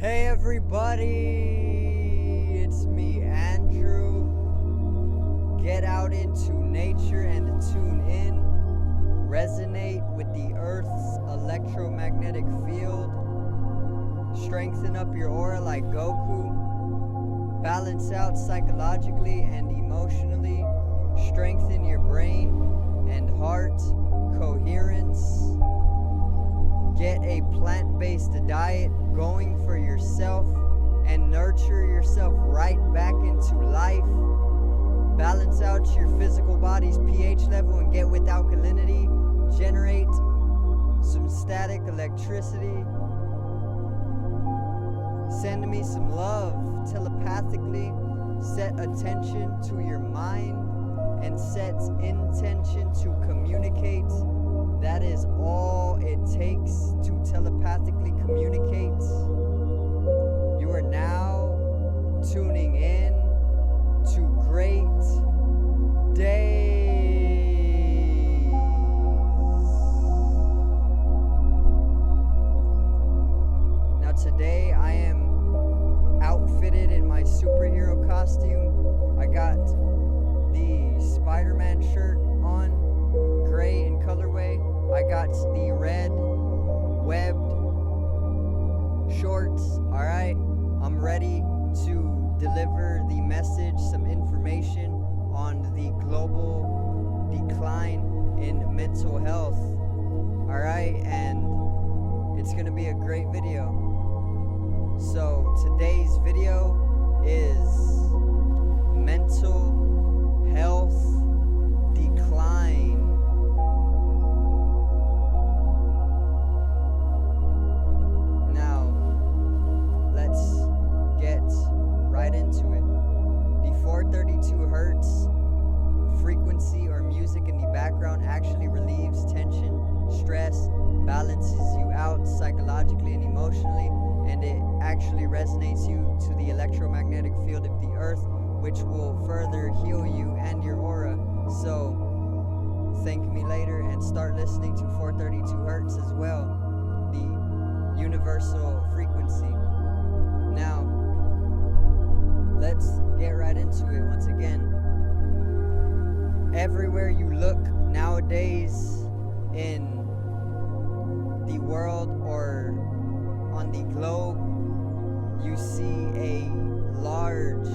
Hey everybody, it's me, Andrew. Get out into nature and tune in. Resonate with the Earth's electromagnetic field. Strengthen up your aura like Goku. Balance out psychologically and emotionally. Strengthen your brain and heart coherence. Get a plant-based diet going for yourself and nurture yourself right back into life. Balance out your physical body's pH level and get with alkalinity. Generate some static electricity. Send me some love telepathically. Set attention to your mind and set intention to communicate. That is all it takes to telepathically communicate. You are now tuning in to Great Days. Now today I am outfitted in my superhero costume. I got the Spider-Man shirt on, gray in colorway. I got the red webbed shorts. Alright, I'm ready to deliver the message, some information on the global decline in mental health. Alright, and it's gonna be a great video. So today's video is mental health decline. Now, let's get right into it. The 432 hertz frequency or music in the background actually relieves tension, stress, balances you out psychologically and emotionally, and it actually resonates you to the electromagnetic field of the earth, which will further heal you and your aura. So thank me later and start listening to 432 hertz as well, the universal frequency. Now let's get right into it. Once again, everywhere you look nowadays in the world or on the globe, you see a large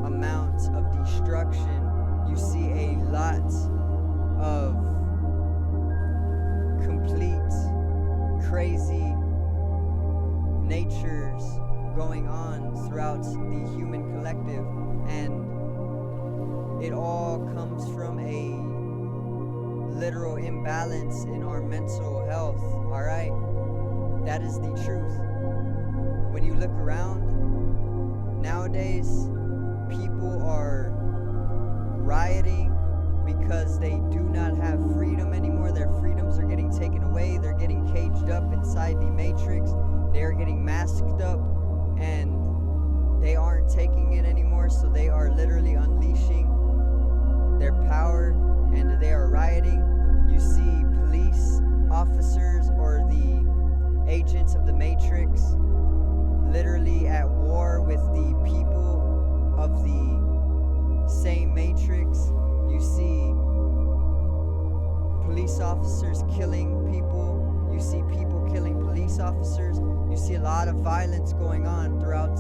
amount of destruction. You see a lot of complete crazy natures going on throughout the human collective, and it all comes from a literal imbalance in our mental health. Alright, that is the truth. When you look around nowadays, people are rioting because they do not have freedom anymore. Their freedoms are getting taken away. They're getting caged up inside the matrix. They are getting masked up and they aren't taking it anymore. So they are literally unleashing their power and they are rioting. You see police officers or the agents of the matrix literally at war with the people of the same matrix. You see police officers killing people. You see people killing police officers. You see a lot of violence going on throughout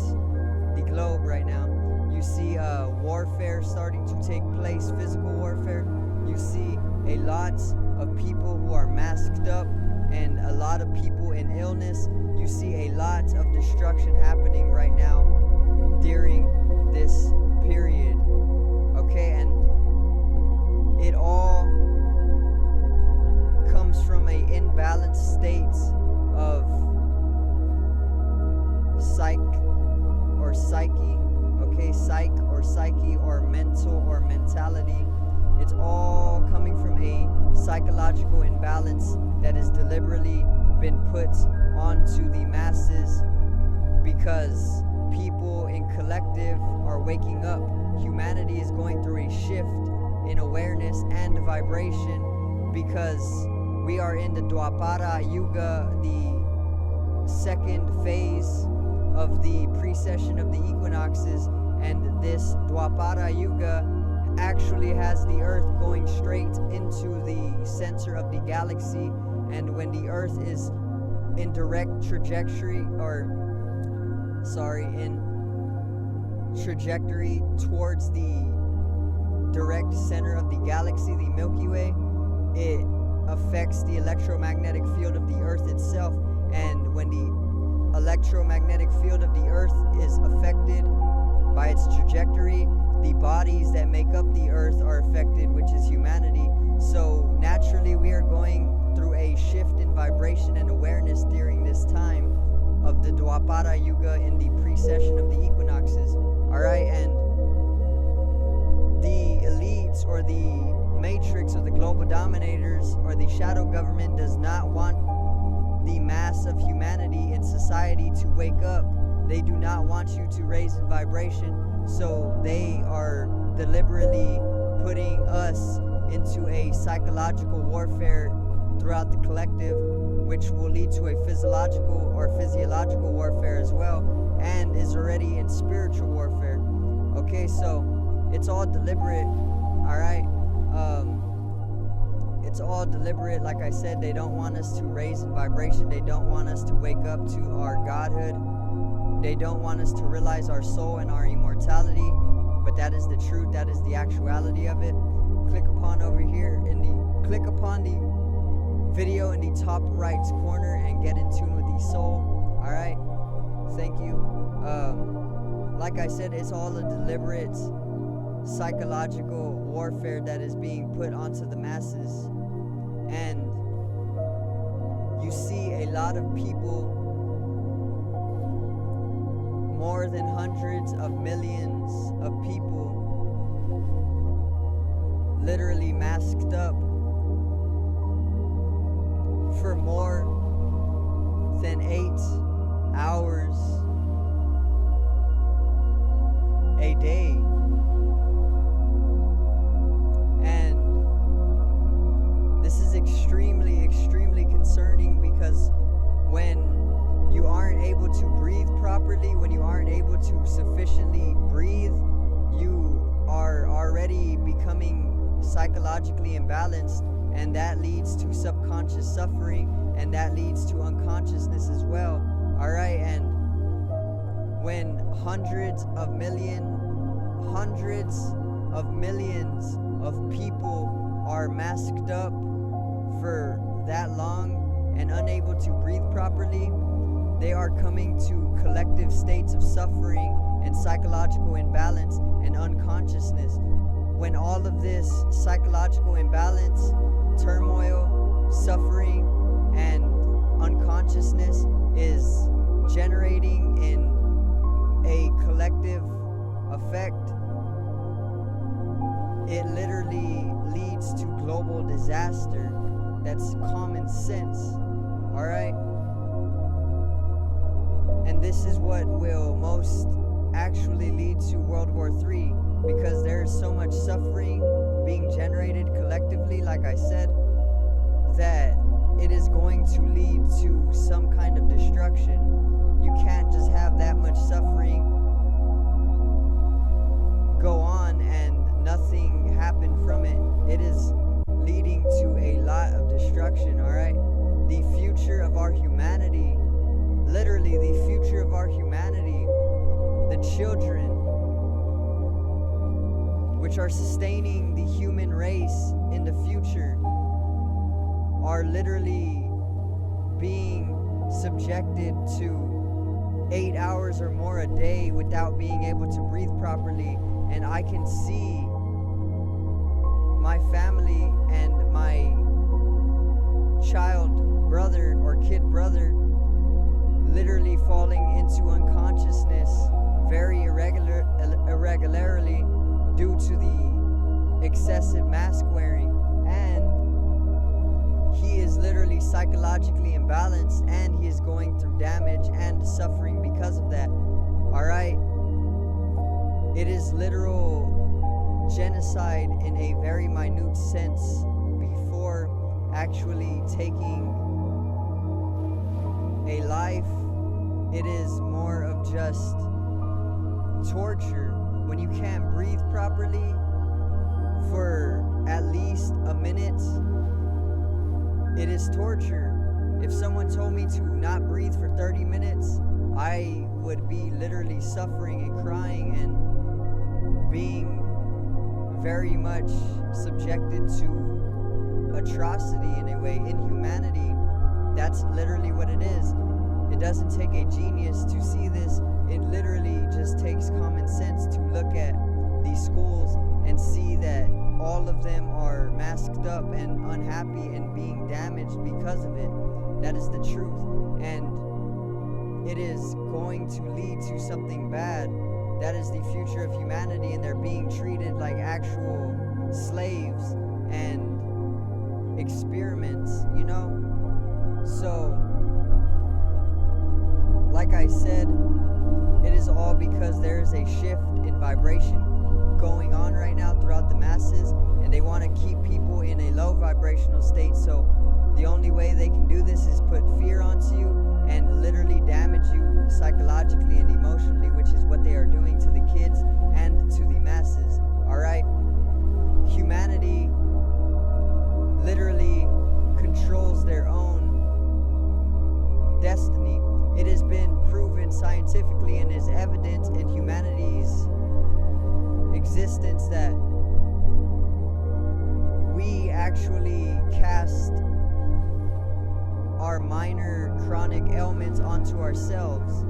the globe right now. You see warfare starting to take place, physical warfare. You see a lot of people who are masked up and a lot of people in illness. You see a lot of destruction happening right now during this period. Okay, and it all comes from a imbalanced state of psyche. Okay, psyche or mental or mentality. It's all coming from a psychological imbalance that has deliberately been put onto the masses because people in collective are waking up. Humanity is going through a shift in awareness and vibration because we are in the Dwapara Yuga, the second phase of the precession of the equinoxes, and this Dwapara Yuga actually has the Earth going straight into the center of the galaxy. And when the Earth is in direct trajectory, in trajectory towards the direct center of the galaxy, the Milky Way, it affects the electromagnetic field of the Earth itself. And when the electromagnetic field of the Earth is affected by its trajectory, the bodies that make up the Earth are affected, which is humanity. So naturally we are going through a shift in vibration and awareness during this time of the Dwapara Yuga in the precession of the equinoxes. Alright, and the elites or the matrix or the global dominators or the shadow government does not want the mass of humanity in society to wake up. They do not want you to raise in vibration, so they are deliberately putting us into a psychological warfare throughout the collective, which will lead to a physiological warfare as well, and is already in spiritual warfare. Okay, so it's all deliberate. Alright, it's all deliberate. Like I said, they don't want us to raise in vibration. They don't want us to wake up to our godhood. They don't want us to realize our soul and our immortality, but that is the truth. That is the actuality of it. Click upon the video in the top right corner and get in tune with the soul. Alright, thank you. Like I said, it's all a deliberate psychological warfare that is being put onto the masses. And you see a lot of people, more than hundreds of millions of people, literally masked up for more than 8 hours a day. And this is extremely, extremely concerning, because when you aren't able to breathe properly, when you aren't able to sufficiently breathe, you are already becoming psychologically imbalanced, and that leads to subconscious suffering, and that leads to unconsciousness as well. Alright, and when hundreds of millions of people are masked up for that long and unable to breathe properly, they are coming to collective states of suffering and psychological imbalance and unconsciousness. When all of this psychological imbalance, turmoil, suffering, and unconsciousness is generating in a collective effect, it literally leads to global disaster. That's common sense. Alright? And this is what will most actually lead to World War III, because there is so much suffering being generated collectively, like I said, that it is going to lead to some kind of destruction. You can't just have that much suffering go on and nothing happen from it. It is leading to a lot of destruction, alright? The future of our humanity, literally the future of our humanity, the children which are sustaining the human race in the future, are literally being subjected to 8 hours or more a day without being able to breathe properly. And I can see my family and my child brother or kid brother literally falling into unconsciousness very irregularly due to the excessive mask wearing. And he is literally psychologically imbalanced, and he is going through damage and suffering because of that. Alright? It is literal genocide in a very minute sense before actually taking a life it is more of just torture. When you can't breathe properly for at least a minute, it is torture. If someone told me to not breathe for 30 minutes, I would be literally suffering and crying and being very much subjected to atrocity in a way, inhumanity. That's literally what it is. It doesn't take a genius to see this. It literally just takes common sense to look at these schools and see that all of them are masked up and unhappy and being damaged because of it. That is the truth. And it is going to lead to something bad. That is the future of humanity, and they're being treated like actual slaves and experiments, you know? So, like I said, it is all because there is a shift in vibration going on right now throughout the masses, and they want to keep people in a low vibrational state. So the only way they can do this is put fear onto you and literally damage you psychologically and emotionally, which is what they are doing to the kids and to the masses. Alright? Humanity literally controls their own destiny. It has been proven scientifically and is evident in humanity's existence that we actually cast our minor chronic ailments onto ourselves.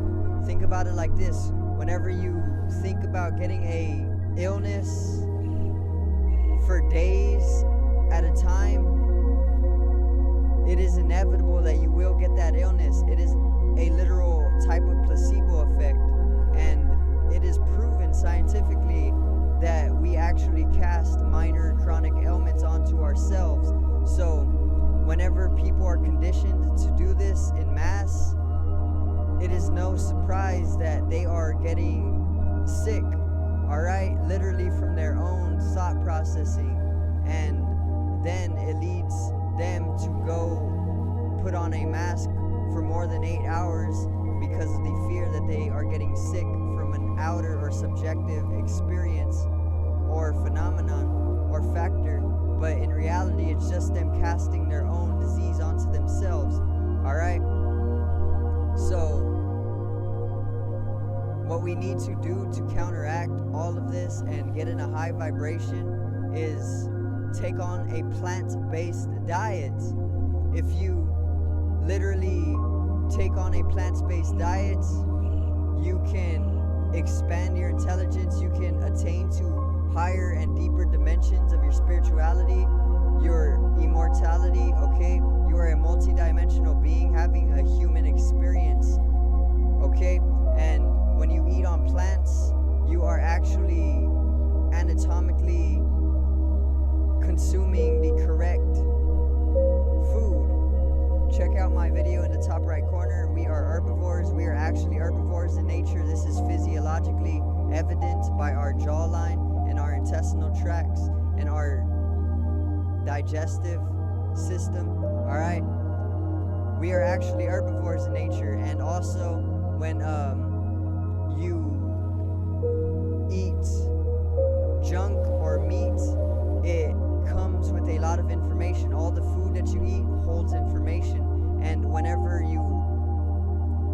Think about it like this. Whenever you think about getting a illness for days at a time, it is inevitable that you will get that illness. It is a literal type of placebo effect, and it is proven scientifically that we actually cast minor chronic ailments onto ourselves. So whenever people are conditioned to do this in mass, it is no surprise that they are getting sick, alright? Literally from their own thought processing. And then it leads them to go put on a mask for more than 8 hours because of the fear that they are getting sick from an outer or subjective experience or phenomenon or factor. But in reality, it's just them casting their own disease onto themselves. Alright? So, what we need to do to counteract all of this and get in a high vibration is take on a plant-based diet. If you literally take on a plant-based diet, you can expand your intelligence, you can attain to higher and deeper dimensions of your spirituality, your immortality, okay? You are a multi-dimensional being having a human experience, okay? And when you eat on plants, you are actually anatomically consuming the correct food. Check out my video in the top right corner. We are herbivores. We are actually herbivores in nature. This is physiologically evident by our jawline and our intestinal tracts and our digestive system. Alright? We are actually herbivores in nature. And also, when you eat junk or meat, it comes with a lot of information. All the food that you eat holds information. And whenever you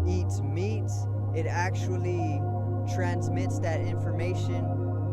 eat meat, it actually transmits that information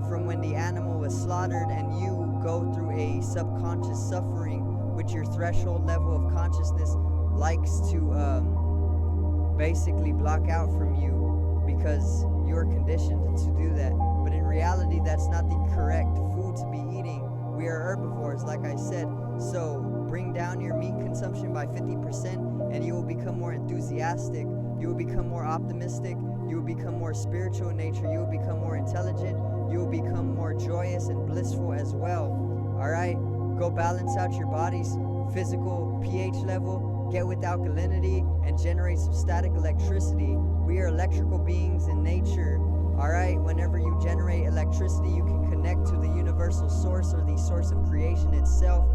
from when the animal was slaughtered, and you go through a subconscious suffering which your threshold level of consciousness likes to basically block out from you because you're conditioned to do that. But in reality, that's not the correct food to be eating. We are herbivores, like I said. So bring down your meat consumption by 50% and you will become more enthusiastic. You will become more optimistic. You will become more spiritual in nature. You will become more intelligent. You will become more joyous and blissful as well. Alright? Go balance out your body's physical pH level. Get with alkalinity and generate some static electricity. We are electrical beings in nature. Alright? Whenever you generate electricity, you can connect to the universal source or the source of creation itself.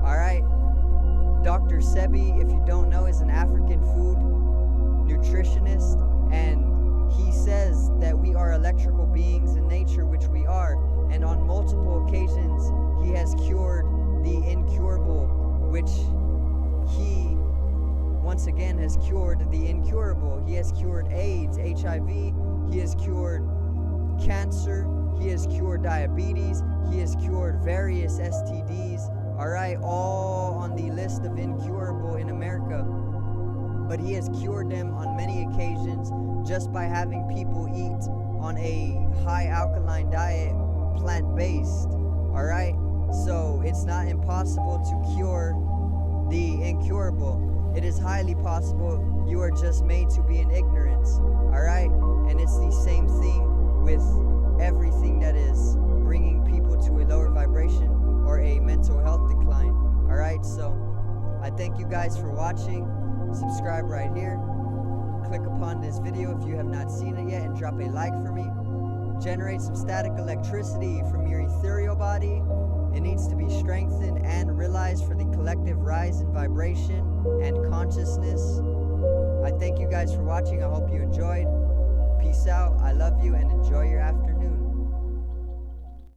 Alright? Dr. Sebi, if you don't know, is an African food nutritionist, electrical beings in nature, which we are. And on multiple occasions, he has cured the incurable, which he once again has cured the incurable. He has cured AIDS, HIV, he has cured cancer, he has cured diabetes, he has cured various STDs, alright, all on the list of incurable in America. But he has cured them on many occasions just by having people eat on a high alkaline diet, plant-based, alright? So it's not impossible to cure the incurable. It is highly possible you are just made to be in ignorance, alright? And it's the same thing with everything that is bringing people to a lower vibration or a mental health decline, alright? So I thank you guys for watching. Subscribe right here. Click upon this video if you have not seen it yet and drop a like for me. Generate some static electricity from your ethereal body. It needs to be strengthened and realized for the collective rise in vibration and consciousness. I thank you guys for watching. I hope you enjoyed. Peace out. I love you and enjoy your afternoon.